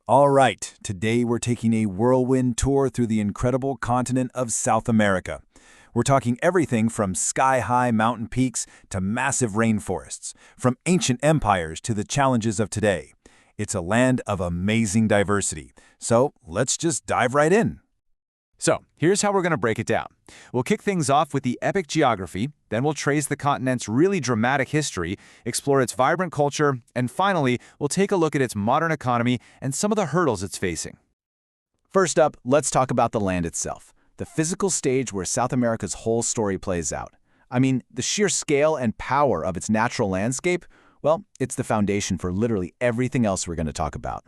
All right, today we're taking a whirlwind tour through the incredible continent of South America. We're talking everything from sky-high mountain peaks to massive rainforests, from ancient empires to the challenges of today. It's a land of amazing diversity. So let's just dive right in. So, here's how we're going to break it down. We'll kick things off with the epic geography, then we'll trace the continent's really dramatic history, explore its vibrant culture, and finally, we'll take a look at its modern economy and some of the hurdles it's facing. First up, let's talk about the land itself, the physical stage where South America's whole story plays out. I mean, the sheer scale and power of its natural landscape, well, it's the foundation for literally everything else we're going to talk about.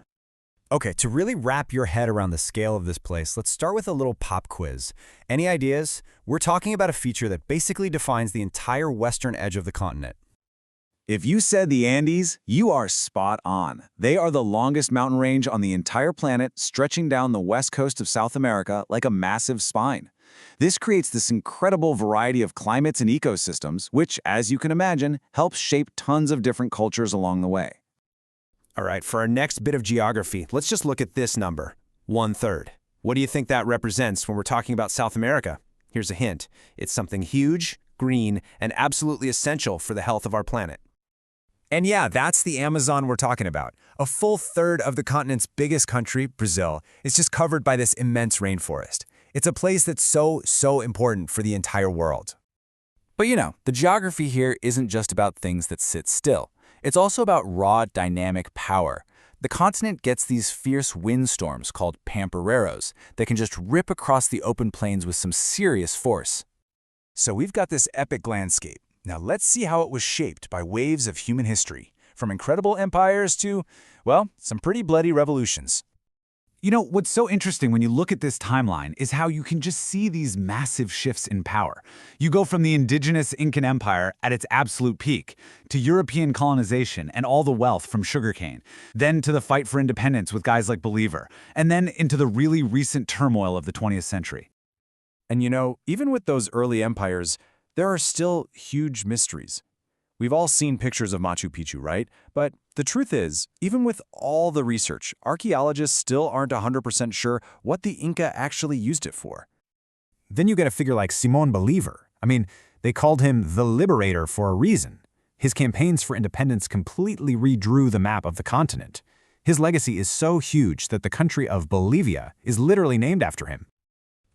Okay, to really wrap your head around the scale of this place, let's start with a little pop quiz. Any ideas? We're talking about a feature that basically defines the entire western edge of the continent. If you said the Andes, you are spot on. They are the longest mountain range on the entire planet, stretching down the west coast of South America like a massive spine. This creates this incredible variety of climates and ecosystems, which, as you can imagine, helps shape tons of different cultures along the way. All right, for our next bit of geography, let's just look at this number, 1/3. What do you think that represents when we're talking about South America? Here's a hint. It's something huge, green, and absolutely essential for the health of our planet. And yeah, that's the Amazon we're talking about. A full third of the continent's biggest country, Brazil, is just covered by this immense rainforest. It's a place that's so important for the entire world. But the geography here isn't just about things that sit still. It's also about raw, dynamic power. The continent gets these fierce windstorms called pampereros that can just rip across the open plains with some serious force. So we've got this epic landscape. Now let's see how it was shaped by waves of human history, from incredible empires to, well, some pretty bloody revolutions. What's so interesting when you look at this timeline is how you can just see these massive shifts in power. You go from the indigenous Incan Empire at its absolute peak, to European colonization and all the wealth from sugarcane, then to the fight for independence with guys like Bolívar, and then into the really recent turmoil of the 20th century. And even with those early empires, there are still huge mysteries. We've all seen pictures of Machu Picchu, right? But the truth is, even with all the research, archaeologists still aren't 100% sure what the Inca actually used it for. Then you get a figure like Simón Bolívar. I mean, they called him the Liberator for a reason. His campaigns for independence completely redrew the map of the continent. His legacy is so huge that the country of Bolivia is literally named after him.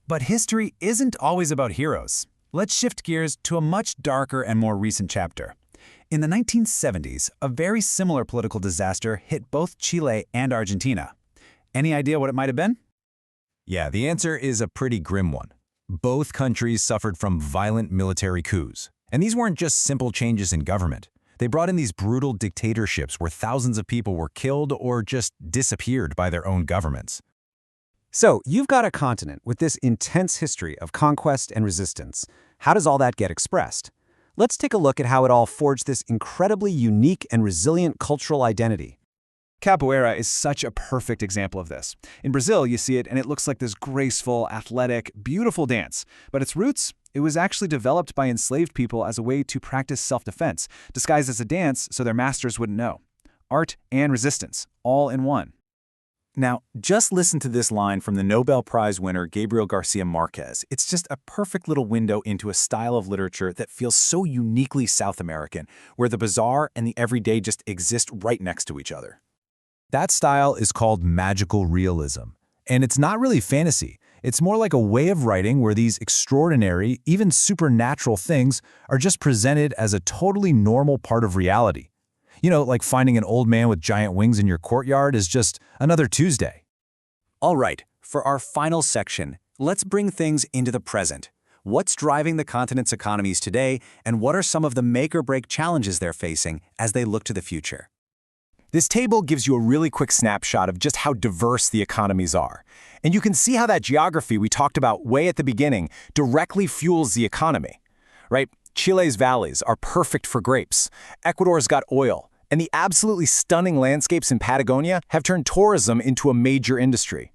But history isn't always about heroes. Let's shift gears to a much darker and more recent chapter. In the 1970s, a very similar political disaster hit both Chile and Argentina. Any idea what it might have been? Yeah, the answer is a pretty grim one. Both countries suffered from violent military coups. And these weren't just simple changes in government. They brought in these brutal dictatorships where thousands of people were killed or just disappeared by their own governments. So, you've got a continent with this intense history of conquest and resistance. How does all that get expressed? Let's take a look at how it all forged this incredibly unique and resilient cultural identity. Capoeira is such a perfect example of this. In Brazil, you see it, and it looks like this graceful, athletic, beautiful dance. But its roots, it was actually developed by enslaved people as a way to practice self-defense, disguised as a dance so their masters wouldn't know. Art and resistance, all in one. Now, just listen to this line from the Nobel Prize winner Gabriel Garcia Marquez. It's just a perfect little window into a style of literature that feels so uniquely South American, where the bizarre and the everyday just exist right next to each other. That style is called magical realism. And it's not really fantasy. It's more like a way of writing where these extraordinary, even supernatural things are just presented as a totally normal part of reality. Like finding an old man with giant wings in your courtyard is just another Tuesday. All right, for our final section, let's bring things into the present. What's driving the continent's economies today, and what are some of the make-or-break challenges they're facing as they look to the future? This table gives you a really quick snapshot of just how diverse the economies are. And you can see how that geography we talked about way at the beginning directly fuels the economy, right? Chile's valleys are perfect for grapes. Ecuador's got oil. And the absolutely stunning landscapes in Patagonia have turned tourism into a major industry.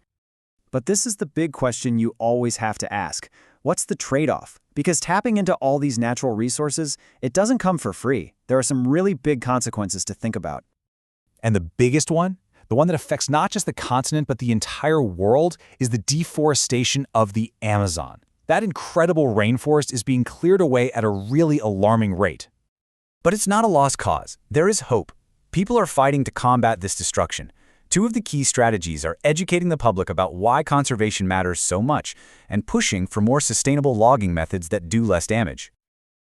But this is the big question you always have to ask. What's the trade-off? Because tapping into all these natural resources, it doesn't come for free. There are some really big consequences to think about. And the biggest one? the one that affects not just the continent but the entire world, is the deforestation of the Amazon. That incredible rainforest is being cleared away at a really alarming rate. But it's not a lost cause. There is hope. People are fighting to combat this destruction. Two of the key strategies are educating the public about why conservation matters so much and pushing for more sustainable logging methods that do less damage.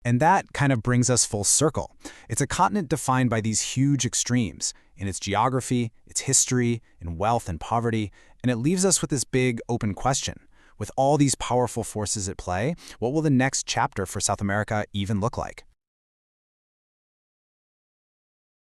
And that kind of brings us full circle. It's a continent defined by these huge extremes in its geography, its history, in wealth and poverty, and it leaves us with this big open question. With all these powerful forces at play, what will the next chapter for South America even look like?